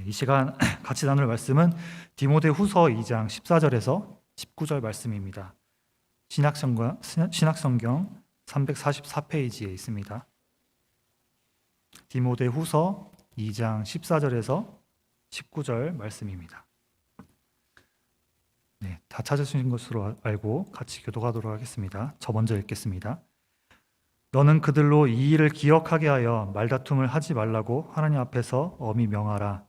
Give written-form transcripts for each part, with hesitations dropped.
이 시간 같이 나눌 말씀은 디모데후서 2장 14절에서 19절 말씀입니다. 신약성경 344페이지에 있습니다. 디모데후서 2장 14절에서 19절 말씀입니다. 네, 다 찾으신 것으로 알고 같이 교독하도록 하겠습니다. 저 먼저 읽겠습니다. 너는 그들로 이 일을 기억하게 하여 말다툼을 하지 말라고 하나님 앞에서 엄히 명하라.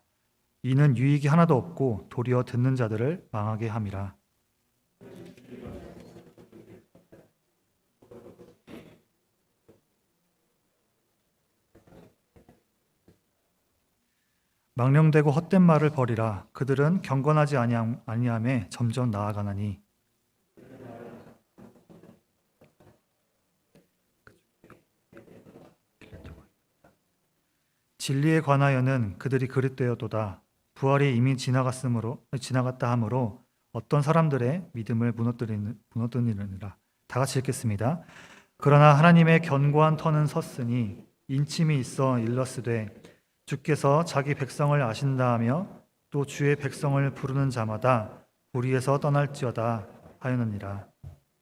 이는 유익이 하나도 없고 도리어 듣는 자들을 망하게 함이라. 망령되고 헛된 말을 버리라. 그들은 경건하지 아니함에 점점 나아가나니. 진리에 관하여는 그들이 그릇되었도다. 부활이 이미 지나갔다 하므로 어떤 사람들의 믿음을 무너뜨리느니라. 다 같이 읽겠습니다. 그러나 하나님의 견고한 터는 섰으니 인침이 있어 일러스되 주께서 자기 백성을 아신다 하며 또 주의 백성을 부르는 자마다 불의에서 떠날지어다 하였느니라.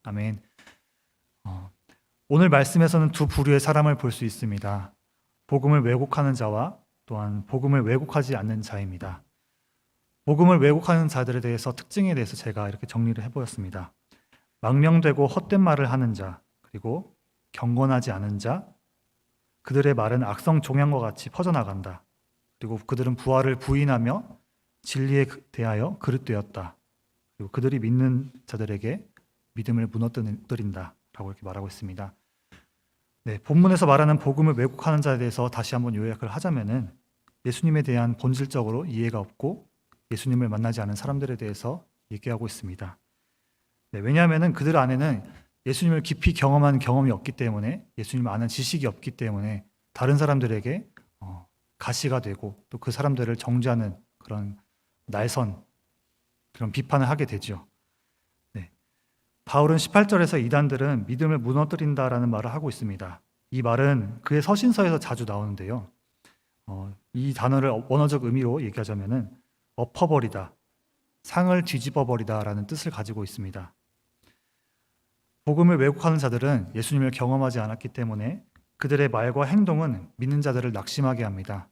아멘. 오늘 말씀에서는 두 부류의 사람을 볼 수 있습니다. 복음을 왜곡하는 자와 또한 복음을 왜곡하지 않는 자입니다. 복음을 왜곡하는 자들에 대해서 특징에 대해서 제가 이렇게 정리를 해보았습니다. 망령되고 헛된 말을 하는 자, 그리고 경건하지 않은 자, 그들의 말은 악성 종양과 같이 퍼져나간다. 그리고 그들은 부활을 부인하며 진리에 대하여 그릇되었다. 그리고 그들이 믿는 자들에게 믿음을 무너뜨린다 라고 이렇게 말하고 있습니다. 네, 본문에서 말하는 복음을 왜곡하는 자에 대해서 다시 한번 요약을 하자면은 예수님에 대한 본질적으로 이해가 없고 예수님을 만나지 않은 사람들에 대해서 얘기하고 있습니다. 네, 왜냐하면은 그들 안에는 예수님을 깊이 경험한 경험이 없기 때문에 예수님을 아는 지식이 없기 때문에 다른 사람들에게 가시가 되고 또 그 사람들을 정죄하는 그런 날선 그런 비판을 하게 되죠. 네. 바울은 18절에서 이단들은 믿음을 무너뜨린다라는 말을 하고 있습니다. 이 말은 그의 서신서에서 자주 나오는데요. 이 단어를 원어적 의미로 얘기하자면은 엎어버리다, 상을 뒤집어버리다라는 뜻을 가지고 있습니다. 복음을 왜곡하는 자들은 예수님을 경험하지 않았기 때문에 그들의 말과 행동은 믿는 자들을 낙심하게 합니다.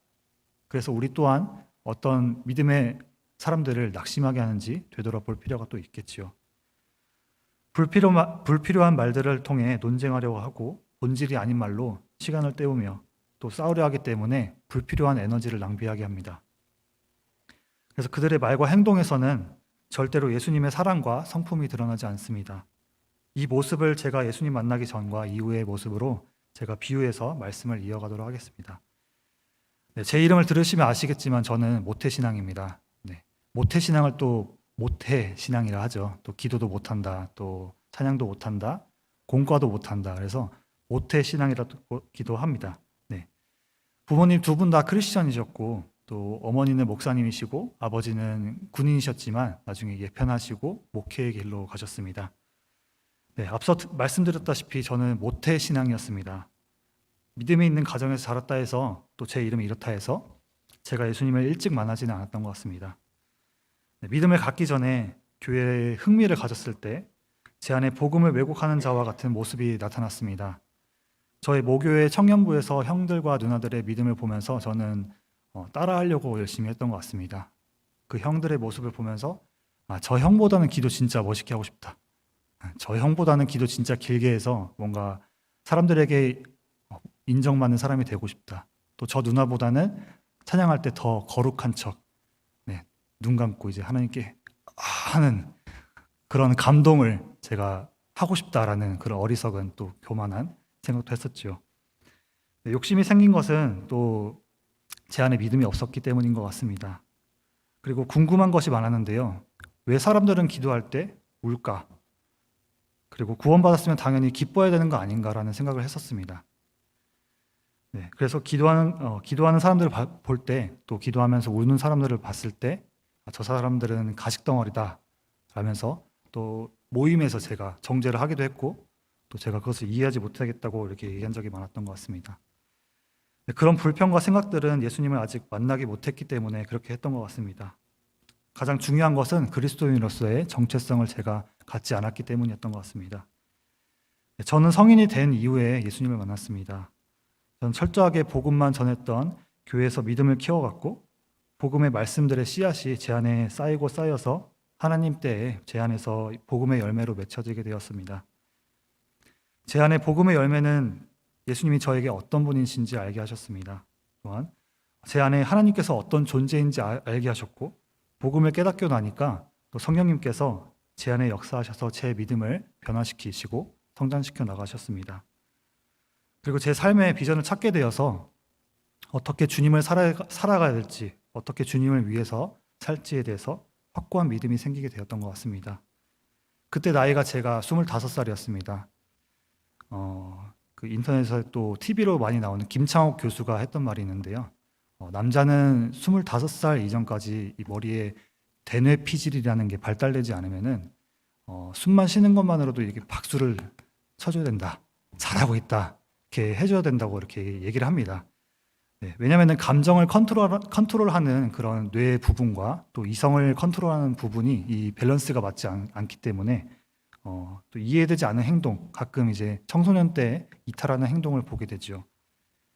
그래서 우리 또한 어떤 믿음의 사람들을 낙심하게 하는지 되돌아볼 필요가 또 있겠지요. 불필요한 말들을 통해 논쟁하려고 하고 본질이 아닌 말로 시간을 때우며 또 싸우려 하기 때문에 불필요한 에너지를 낭비하게 합니다. 그래서 그들의 말과 행동에서는 절대로 예수님의 사랑과 성품이 드러나지 않습니다. 이 모습을 제가 예수님 만나기 전과 이후의 모습으로 제가 비유해서 말씀을 이어가도록 하겠습니다. 네, 제 이름을 들으시면 아시겠지만 저는 모태신앙입니다. 네, 모태신앙을 또 모태신앙이라 하죠. 또 기도도 못한다, 또 찬양도 못한다, 공과도 못한다. 그래서 모태신앙이라고도 합니다. 네, 부모님 두 분 다 크리스천이셨고 또 어머니는 목사님이시고 아버지는 군인이셨지만 나중에 예편하시고 목회의 길로 가셨습니다. 네, 앞서 말씀드렸다시피 저는 모태신앙이었습니다. 믿음이 있는 가정에서 자랐다 해서 또 제 이름이 이렇다 해서 제가 예수님을 일찍 만나지는 않았던 것 같습니다. 네, 믿음을 갖기 전에 교회에 흥미를 가졌을 때 제 안에 복음을 왜곡하는 자와 같은 모습이 나타났습니다. 저희 모교회 청년부에서 형들과 누나들의 믿음을 보면서 저는 따라하려고 열심히 했던 것 같습니다. 그 형들의 모습을 보면서 저 형보다는 기도 진짜 멋있게 하고 싶다. 저 형보다는 기도 진짜 길게 해서 뭔가 사람들에게 인정받는 사람이 되고 싶다. 또 저 누나보다는 찬양할 때 더 거룩한 척, 네, 눈 감고 이제 하나님께 하는 그런 감동을 제가 하고 싶다라는 그런 어리석은 또 교만한 생각도 했었죠. 네, 욕심이 생긴 것은 또 제 안에 믿음이 없었기 때문인 것 같습니다. 그리고 궁금한 것이 많았는데요. 왜 사람들은 기도할 때 울까? 그리고 구원받았으면 당연히 기뻐해야 되는 거 아닌가라는 생각을 했었습니다. 네, 그래서 기도하는 사람들을 볼 때, 또 기도하면서 우는 사람들을 봤을 때, 저 사람들은 가식덩어리다 라면서 또 모임에서 제가 정죄를 하기도 했고, 또 제가 그것을 이해하지 못하겠다고 이렇게 얘기한 적이 많았던 것 같습니다. 그런 불평과 생각들은 예수님을 아직 만나기 못했기 때문에 그렇게 했던 것 같습니다. 가장 중요한 것은 그리스도인으로서의 정체성을 제가 갖지 않았기 때문이었던 것 같습니다. 저는 성인이 된 이후에 예수님을 만났습니다. 저는 철저하게 복음만 전했던 교회에서 믿음을 키워갔고 복음의 말씀들의 씨앗이 제 안에 쌓이고 쌓여서 하나님 때에 제 안에서 복음의 열매로 맺혀지게 되었습니다. 제 안에 복음의 열매는 예수님이 저에게 어떤 분이신지 알게 하셨습니다. 또한 제 안에 하나님께서 어떤 존재인지 알게 하셨고 복음을 깨닫고 나니까 또 성령님께서 제 안에 역사하셔서 제 믿음을 변화시키시고 성장시켜 나가셨습니다. 그리고 제 삶의 비전을 찾게 되어서 어떻게 주님을 살아가야 될지, 어떻게 주님을 위해서 살지에 대해서 확고한 믿음이 생기게 되었던 것 같습니다. 그때 나이가 제가 25살이었습니다. 그 인터넷에 또 TV로 많이 나오는 김창옥 교수가 했던 말이 있는데요. 남자는 25살 이전까지 이 머리에 대뇌 피질이라는 게 발달되지 않으면은 숨만 쉬는 것만으로도 이렇게 박수를 쳐줘야 된다. 잘하고 있다. 이렇게 해줘야 된다고 이렇게 얘기를 합니다. 네, 왜냐하면 감정을 컨트롤하는 그런 뇌 부분과 또 이성을 컨트롤하는 부분이 이 밸런스가 맞지 않기 때문에 또 이해되지 않은 행동, 가끔 이제 청소년 때 이탈하는 행동을 보게 되죠.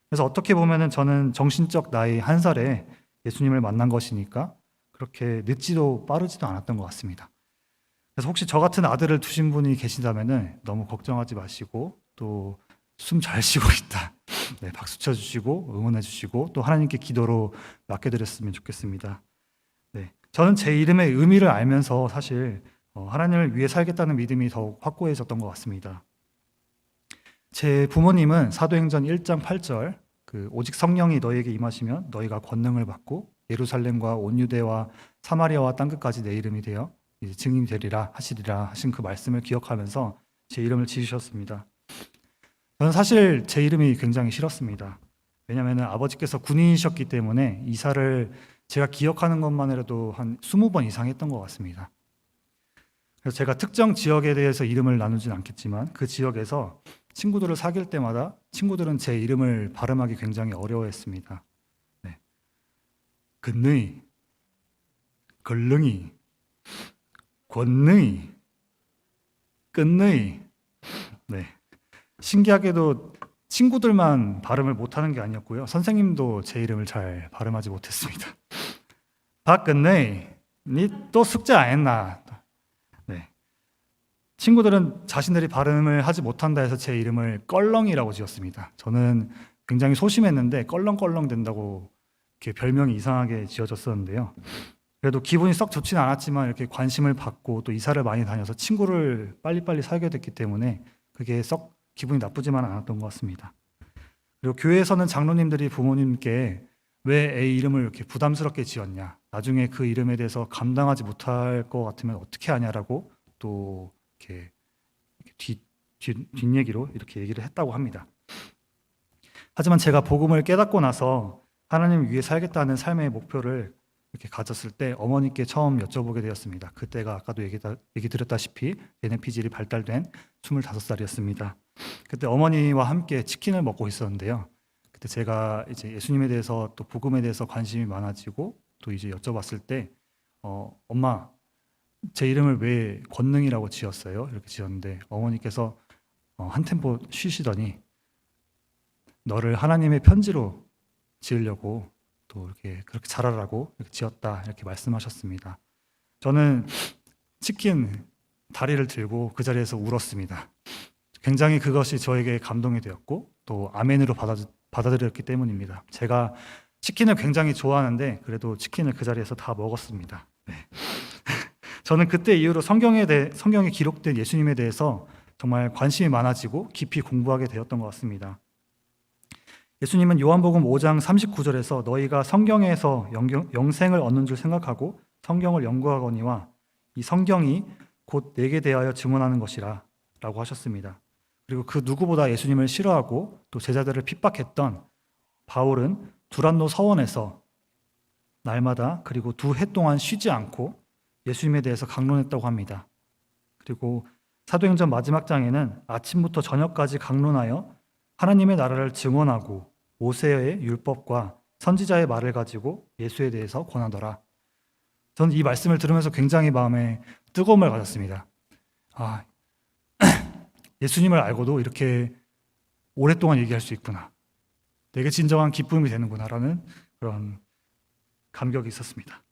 그래서 어떻게 보면은 저는 정신적 나이 1살에 예수님을 만난 것이니까 그렇게 늦지도 빠르지도 않았던 것 같습니다. 그래서 혹시 저 같은 아들을 두신 분이 계신다면은 너무 걱정하지 마시고 또 숨 잘 쉬고 있다. 네, 박수 쳐주시고 응원해 주시고 또 하나님께 기도로 맡겨드렸으면 좋겠습니다. 네, 저는 제 이름의 의미를 알면서 사실 하나님을 위해 살겠다는 믿음이 더욱 확고해졌던 것 같습니다. 제 부모님은 사도행전 1장 8절 오직 성령이 너희에게 임하시면 너희가 권능을 받고 예루살렘과 온 유대와 사마리아와 땅끝까지 내 이름이 되어 이제 증인이 되리라 하시리라 하신 그 말씀을 기억하면서 제 이름을 지으셨습니다. 저는 사실 제 이름이 굉장히 싫었습니다. 왜냐하면 아버지께서 군인이셨기 때문에 이사를 제가 기억하는 것만으로도 한 20번 이상 했던 것 같습니다. 그래서 제가 특정 지역에 대해서 이름을 나누진 않겠지만 그 지역에서 친구들을 사귈 때마다 친구들은 제 이름을 발음하기 굉장히 어려워했습니다. 네. 근능이, 걸능이, 권능이, 끝능이. 네. 신기하게도 친구들만 발음을 못하는 게 아니었고요. 선생님도 제 이름을 잘 발음하지 못했습니다. 박근혜, 니 또 숙제 안 했나? 네. 친구들은 자신들이 발음을 하지 못한다 해서 제 이름을 껄렁이라고 지었습니다. 저는 굉장히 소심했는데 껄렁껄렁 된다고 이렇게 별명이 이상하게 지어졌었는데요. 그래도 기분이 썩 좋지는 않았지만 이렇게 관심을 받고 또 이사를 많이 다녀서 친구를 빨리빨리 사귀게 됐기 때문에 그게 썩 기분이 나쁘지만 않았던 것 같습니다. 그리고 교회에서는 장로님들이 부모님께 왜 애 이름을 이렇게 부담스럽게 지었냐, 나중에 그 이름에 대해서 감당하지 못할 것 같으면 어떻게 하냐라고 또 이렇게 뒷얘기로 이렇게 얘기를 했다고 합니다. 하지만 제가 복음을 깨닫고 나서 하나님 위해 살겠다는 삶의 목표를 이렇게 가졌을 때 어머니께 처음 여쭤보게 되었습니다. 그때가 아까도 얘기 드렸다시피 NP질이 발달된 25살이었습니다. 그때 어머니와 함께 치킨을 먹고 있었는데요. 그때 제가 이제 예수님에 대해서 또 복음에 대해서 관심이 많아지고 또 이제 여쭤봤을 때 엄마 제 이름을 왜 권능이라고 지었어요? 이렇게 지었는데 어머니께서 한 템포 쉬시더니 너를 하나님의 편지로 지으려고 또 이렇게 그렇게 자라라고 이렇게 지었다 이렇게 말씀하셨습니다. 저는 치킨 다리를 들고 그 자리에서 울었습니다. 굉장히 그것이 저에게 감동이 되었고 또 아멘으로 받아들였기 때문입니다. 제가 치킨을 굉장히 좋아하는데 그래도 치킨을 그 자리에서 다 먹었습니다. 네. 저는 그때 이후로 성경에 기록된 예수님에 대해서 정말 관심이 많아지고 깊이 공부하게 되었던 것 같습니다. 예수님은 요한복음 5장 39절에서 너희가 성경에서 영생을 얻는 줄 생각하고 성경을 연구하거니와 이 성경이 곧 내게 대하여 증언하는 것이라 라고 하셨습니다. 그리고 그 누구보다 예수님을 싫어하고 또 제자들을 핍박했던 바울은 두란노 서원에서 날마다 그리고 2해 동안 쉬지 않고 예수님에 대해서 강론했다고 합니다. 그리고 사도행전 마지막 장에는 아침부터 저녁까지 강론하여 하나님의 나라를 증언하고 모세의 율법과 선지자의 말을 가지고 예수에 대해서 권하더라. 저는 이 말씀을 들으면서 굉장히 마음에 뜨거움을 가졌습니다. 아, 예수님을 알고도 이렇게 오랫동안 얘기할 수 있구나. 내게 진정한 기쁨이 되는구나라는 그런 감격이 있었습니다.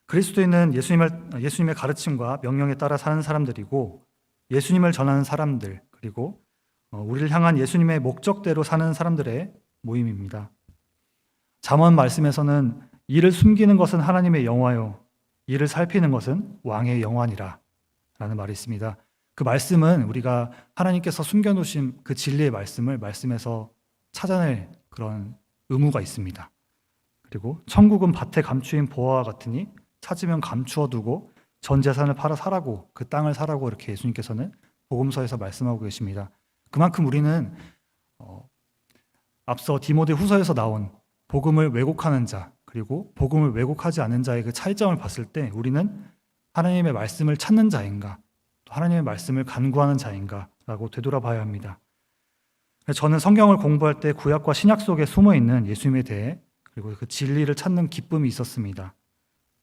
그리스도인은 예수님의 가르침과 명령에 따라 사는 사람들이고 예수님을 전하는 사람들, 그리고 우리를 향한 예수님의 목적대로 사는 사람들의 모임입니다. 잠언 말씀에서는 이를 숨기는 것은 하나님의 영화요, 이를 살피는 것은 왕의 영화니라 라는 말이 있습니다. 그 말씀은 우리가 하나님께서 숨겨놓으신 그 진리의 말씀을 말씀에서 찾아낼 그런 의무가 있습니다. 그리고 천국은 밭에 감추인 보화와 같으니 찾으면 감추어 두고 전 재산을 팔아 사라고, 그 땅을 사라고 이렇게 예수님께서는 복음서에서 말씀하고 계십니다. 그만큼 우리는 앞서 디모데 후서에서 나온 복음을 왜곡하는 자, 그리고 복음을 왜곡하지 않은 자의 그 차이점을 봤을 때 우리는 하나님의 말씀을 찾는 자인가, 또 하나님의 말씀을 간구하는 자인가라고 되돌아봐야 합니다. 저는 성경을 공부할 때 구약과 신약 속에 숨어있는 예수님에 대해, 그리고 그 진리를 찾는 기쁨이 있었습니다.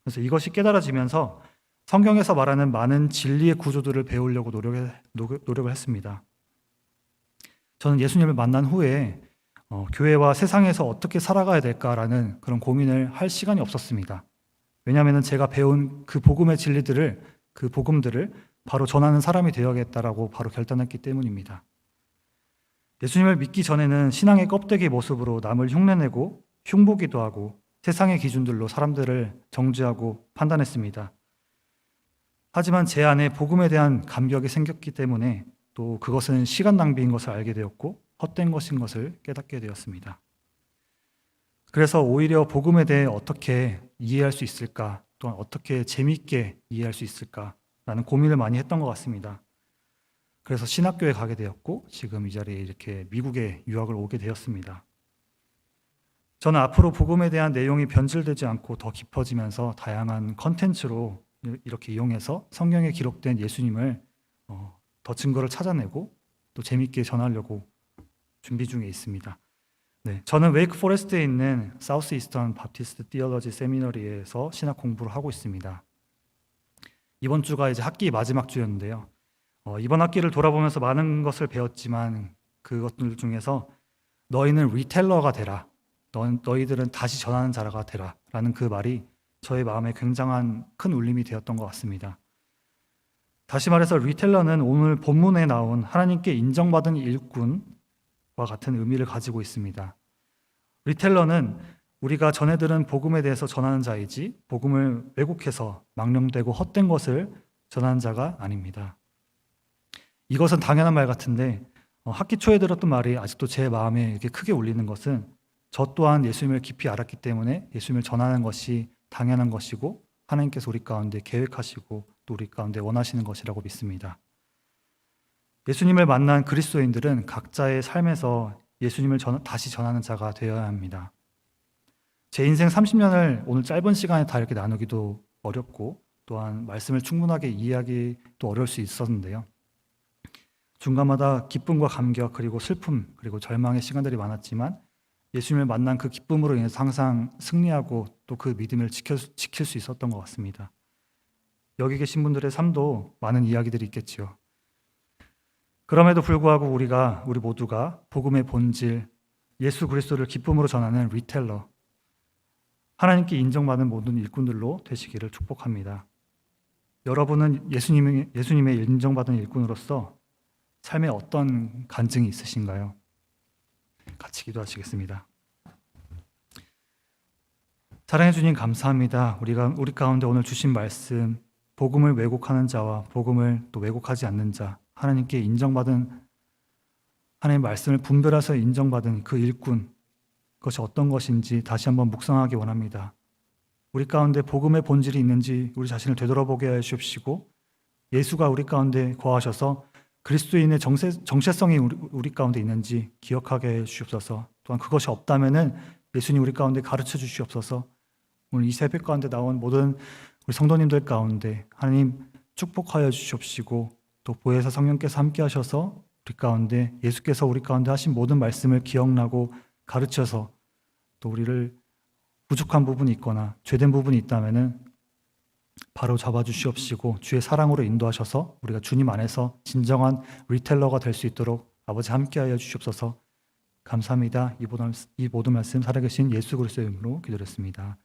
그래서 이것이 깨달아지면서 성경에서 말하는 많은 진리의 구조들을 배우려고 노력을 했습니다. 저는 예수님을 만난 후에 교회와 세상에서 어떻게 살아가야 될까라는 그런 고민을 할 시간이 없었습니다. 왜냐하면 제가 배운 그 복음의 진리들을, 그 복음들을 바로 전하는 사람이 되어야겠다라고 바로 결단했기 때문입니다. 예수님을 믿기 전에는 신앙의 껍데기 모습으로 남을 흉내내고 흉보기도 하고 세상의 기준들로 사람들을 정죄하고 판단했습니다. 하지만 제 안에 복음에 대한 감격이 생겼기 때문에 또 그것은 시간 낭비인 것을 알게 되었고 헛된 것인 것을 깨닫게 되었습니다. 그래서 오히려 복음에 대해 어떻게 이해할 수 있을까, 또한 어떻게 재미있게 이해할 수 있을까라는 고민을 많이 했던 것 같습니다. 그래서 신학교에 가게 되었고 지금 이 자리에 이렇게 미국에 유학을 오게 되었습니다. 저는 앞으로 복음에 대한 내용이 변질되지 않고 더 깊어지면서 다양한 컨텐츠로 이렇게 이용해서 성경에 기록된 예수님을 더 증거를 찾아내고 또 재미있게 전하려고 준비 중에 있습니다. 네, 저는 웨이크 포레스트에 있는 사우스 이스턴 바프티스트 티올로지 세미너리에서 신학 공부를 하고 있습니다. 이번 주가 이제 학기 마지막 주였는데요. 이번 학기를 돌아보면서 많은 것을 배웠지만 그것들 중에서 너희는 리텔러가 되라, 너희들은 다시 전하는 자가 되라 라는 그 말이 저의 마음에 굉장한 큰 울림이 되었던 것 같습니다. 다시 말해서 리텔러는 오늘 본문에 나온 하나님께 인정받은 일꾼과 같은 의미를 가지고 있습니다. 리텔러는 우리가 전해들은 복음에 대해서 전하는 자이지 복음을 왜곡해서 망령되고 헛된 것을 전하는 자가 아닙니다. 이것은 당연한 말 같은데 학기 초에 들었던 말이 아직도 제 마음에 이렇게 크게 울리는 것은 저 또한 예수님을 깊이 알았기 때문에 예수님을 전하는 것이 당연한 것이고 하나님께서 우리 가운데 계획하시고 또 우리 가운데 원하시는 것이라고 믿습니다. 예수님을 만난 그리스도인들은 각자의 삶에서 예수님을 다시 전하는 자가 되어야 합니다. 제 인생 30년을 오늘 짧은 시간에 다 이렇게 나누기도 어렵고 또한 말씀을 충분하게 이해하기도 어려울 수 있었는데요. 중간마다 기쁨과 감격 그리고 슬픔 그리고 절망의 시간들이 많았지만 예수님을 만난 그 기쁨으로 인해서 항상 승리하고 또 그 믿음을 지킬 수 있었던 것 같습니다. 여기 계신 분들의 삶도 많은 이야기들이 있겠지요. 그럼에도 불구하고 우리 모두가 복음의 본질, 예수 그리스도를 기쁨으로 전하는 리텔러, 하나님께 인정받는 모든 일꾼들로 되시기를 축복합니다. 여러분은 예수님의 인정받은 일꾼으로서 삶에 어떤 간증이 있으신가요? 같이 기도하시겠습니다. 사랑해 주님 감사합니다. 우리 가운데 오늘 주신 말씀, 복음을 왜곡하는 자와 복음을 또 왜곡하지 않는 자, 하나님께 인정받은 하나님의 말씀을 분별해서 인정받은 그 일꾼, 그것이 어떤 것인지 다시 한번 묵상하기 원합니다. 우리 가운데 복음의 본질이 있는지 우리 자신을 되돌아보게 해 주십시고 예수가 우리 가운데 거하셔서 그리스도인의 정체성이 우리 가운데 있는지 기억하게 해 주시옵소서. 또한 그것이 없다면은 예수님 우리 가운데 가르쳐 주시옵소서. 오늘 이 새벽 가운데 나온 모든 우리 성도님들 가운데 하나님 축복하여 주시옵시고 또 보혜사 성령께서 함께 하셔서 우리 가운데 예수께서 우리 가운데 하신 모든 말씀을 기억나고 가르쳐서 또 우리를 부족한 부분이 있거나 죄된 부분이 있다면은 바로 잡아주시옵시고 주의 사랑으로 인도하셔서 우리가 주님 안에서 진정한 리텔러가 될 수 있도록 아버지 함께하여 주시옵소서. 감사합니다. 이 모든 말씀 살아계신 예수 그리스도의 이름으로 기도했습니다.